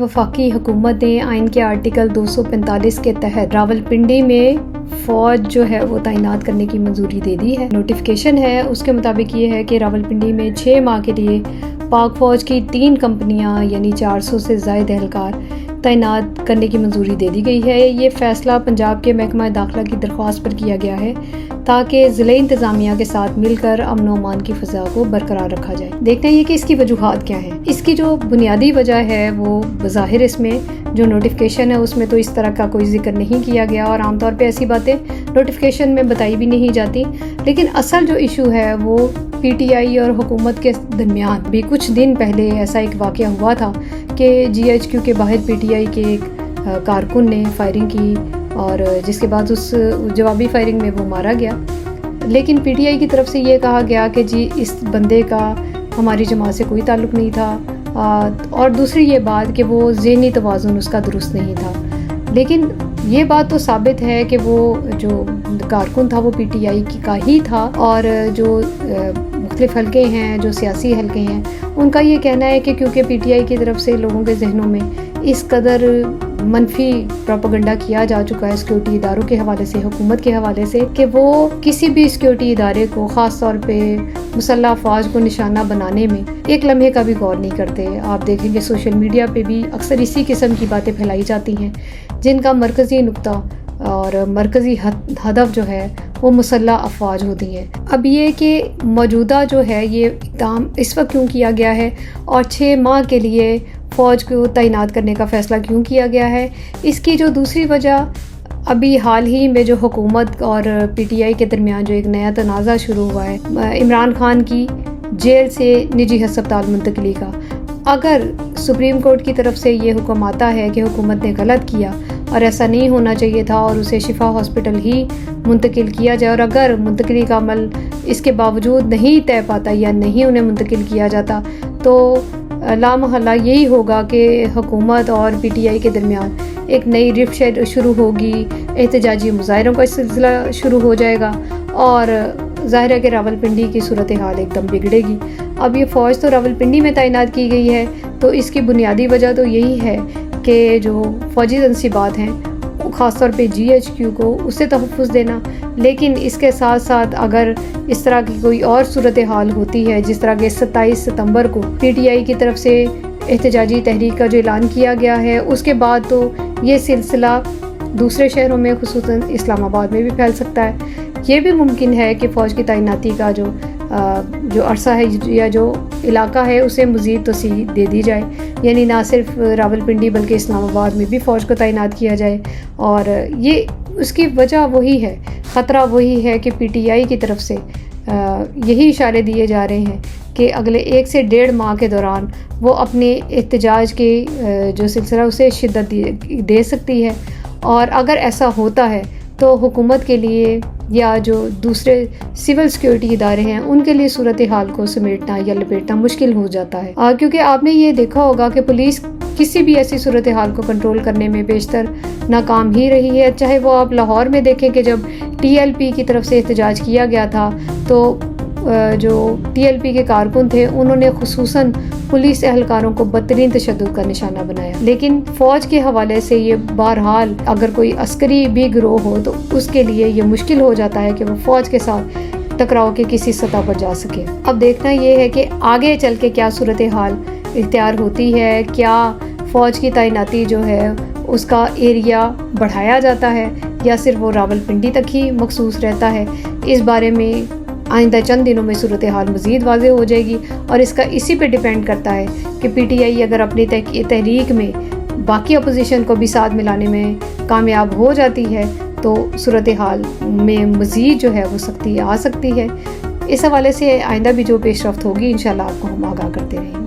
وفاقی حکومت نے آئین کے آرٹیکل 245 کے تحت راولپنڈی میں فوج جو ہے وہ تعینات کرنے کی منظوری دے دی ہے۔ نوٹیفیکیشن ہے، اس کے مطابق یہ ہے کہ راولپنڈی میں 6 ماہ کے لیے پاک فوج کی 3 کمپنیاں یعنی 400 سے زائد اہلکار تعینات کرنے کی منظوری دے دی گئی ہے۔ یہ فیصلہ پنجاب کے محکمہ داخلہ کی درخواست پر کیا گیا ہے تاکہ ضلعی انتظامیہ کے ساتھ مل کر امن و امان کی فضا کو برقرار رکھا جائے۔ دیکھنا یہ کہ اس کی وجوہات کیا ہیں۔ اس کی جو بنیادی وجہ ہے وہ بظاہر اس میں جو نوٹیفیکیشن ہے اس میں تو اس طرح کا کوئی ذکر نہیں کیا گیا، اور عام طور پہ ایسی باتیں نوٹیفیکیشن میں بتائی بھی نہیں جاتی، لیکن اصل جو ایشو ہے وہ پی ٹی آئی اور حکومت کے درمیان بھی کچھ دن پہلے ایسا ایک واقعہ ہوا تھا کہ جی ایچ کیو کے باہر پی ٹی آئی کے ایک کارکن نے فائرنگ کی، اور جس کے بعد اس جوابی فائرنگ میں وہ مارا گیا۔ لیکن پی ٹی آئی کی طرف سے یہ کہا گیا کہ جی اس بندے کا ہماری جماعت سے کوئی تعلق نہیں تھا، اور دوسری یہ بات کہ وہ ذہنی توازن اس کا درست نہیں تھا۔ لیکن یہ بات تو ثابت ہے کہ وہ جو کارکن تھا وہ پی ٹی آئی کا ہی تھا، اور جو مختلف حلقے ہیں، جو سیاسی حلقے ہیں، ان کا یہ کہنا ہے کہ کیونکہ پی ٹی آئی کی طرف سے لوگوں کے ذہنوں میں اس قدر منفی پروپیگنڈا کیا جا چکا ہے سیکیورٹی اداروں کے حوالے سے، حکومت کے حوالے سے، کہ وہ کسی بھی سیکیورٹی ادارے کو، خاص طور پہ مسلح افواج کو نشانہ بنانے میں ایک لمحے کا بھی غور نہیں کرتے۔ آپ دیکھیں گے سوشل میڈیا پہ بھی اکثر اسی قسم کی باتیں پھیلائی جاتی ہیں جن کا مرکزی نقطہ اور مرکزی ہدف جو ہے وہ مسلح افواج ہوتی ہیں۔ اب یہ کہ موجودہ جو ہے یہ اقدام اس وقت کیوں کیا گیا ہے اور 6 ماہ کے لیے فوج کو تعینات کرنے کا فیصلہ کیوں کیا گیا ہے، اس کی جو دوسری وجہ ابھی حال ہی میں جو حکومت اور پی ٹی آئی کے درمیان جو ایک نیا تنازع شروع ہوا ہے عمران خان کی جیل سے نجی ہسپتال منتقلی کا، اگر سپریم کورٹ کی طرف سے یہ حکم آتا ہے کہ حکومت نے غلط کیا اور ایسا نہیں ہونا چاہیے تھا اور اسے شفا ہاسپٹل ہی منتقل کیا جائے، اور اگر منتقلی کا عمل اس کے باوجود نہیں طے پاتا یا نہیں انہیں منتقل کیا جاتا، تو لامحالہ یہی ہوگا کہ حکومت اور پی ٹی آئی کے درمیان ایک نئی رفت شروع ہوگی، احتجاجی مظاہروں کا سلسلہ شروع ہو جائے گا، اور ظاہر ہے کہ راولپنڈی کی صورتحال ایک دم بگڑے گی۔ اب یہ فوج تو راولپنڈی میں تعینات کی گئی ہے، تو اس کی بنیادی وجہ تو یہی ہے کہ جو فوجی تنصیبات ہیں خاص طور پہ جی ایچ کیو کو اسے تحفظ دینا، لیکن اس کے ساتھ ساتھ اگر اس طرح کی کوئی اور صورتحال ہوتی ہے جس طرح کہ 27 ستمبر کو پی ٹی آئی کی طرف سے احتجاجی تحریک کا جو اعلان کیا گیا ہے، اس کے بعد تو یہ سلسلہ دوسرے شہروں میں خصوصاً اسلام آباد میں بھی پھیل سکتا ہے۔ یہ بھی ممکن ہے کہ فوج کی تعیناتی کا جو عرصہ ہے یا جو علاقہ ہے اسے مزید توسیع دے دی جائے، یعنی نہ صرف راولپنڈی بلکہ اسلام آباد میں بھی فوج کو تعینات کیا جائے، اور یہ اس کی وجہ وہی ہے، خطرہ وہی ہے کہ پی ٹی آئی کی طرف سے یہی اشارے دیے جا رہے ہیں کہ اگلے 1 سے 1.5 ماہ کے دوران وہ اپنے احتجاج کے جو سلسلہ اسے شدت دے سکتی ہے، اور اگر ایسا ہوتا ہے تو حکومت کے لیے یا جو دوسرے سول سیکیورٹی ادارے ہیں ان کے لیے صورتحال کو سمیٹنا یا لپیٹنا مشکل ہو جاتا ہے، کیونکہ آپ نے یہ دیکھا ہوگا کہ پولیس کسی بھی ایسی صورتحال کو کنٹرول کرنے میں بیشتر ناکام ہی رہی ہے۔ چاہے وہ آپ لاہور میں دیکھیں کہ جب ٹی ایل پی کی طرف سے احتجاج کیا گیا تھا تو جو ٹی ایل پی کے کارکن تھے انہوں نے خصوصاً پولیس اہلکاروں کو بدترین تشدد کا نشانہ بنایا، لیکن فوج کے حوالے سے یہ بہرحال اگر کوئی عسکری بھی گروہ ہو تو اس کے لیے یہ مشکل ہو جاتا ہے کہ وہ فوج کے ساتھ ٹکراؤ کے کسی سطح پر جا سکے۔ اب دیکھنا یہ ہے کہ آگے چل کے کیا صورتحال اختیار ہوتی ہے، کیا فوج کی تعیناتی جو ہے اس کا ایریا بڑھایا جاتا ہے یا صرف وہ راولپنڈی تک ہی مخصوص رہتا ہے۔ اس بارے میں آئندہ چند دنوں میں صورتحال مزید واضح ہو جائے گی، اور اس کا اسی پہ ڈیپینڈ کرتا ہے کہ پی ٹی آئی اگر اپنی تحریک میں باقی اپوزیشن کو بھی ساتھ ملانے میں کامیاب ہو جاتی ہے تو صورتحال میں مزید جو ہے وہ سختی آ سکتی ہے۔ اس حوالے سے آئندہ بھی جو پیش رفت ہوگی انشاءاللہ آپ کو ہم آگاہ کرتے رہیں گے۔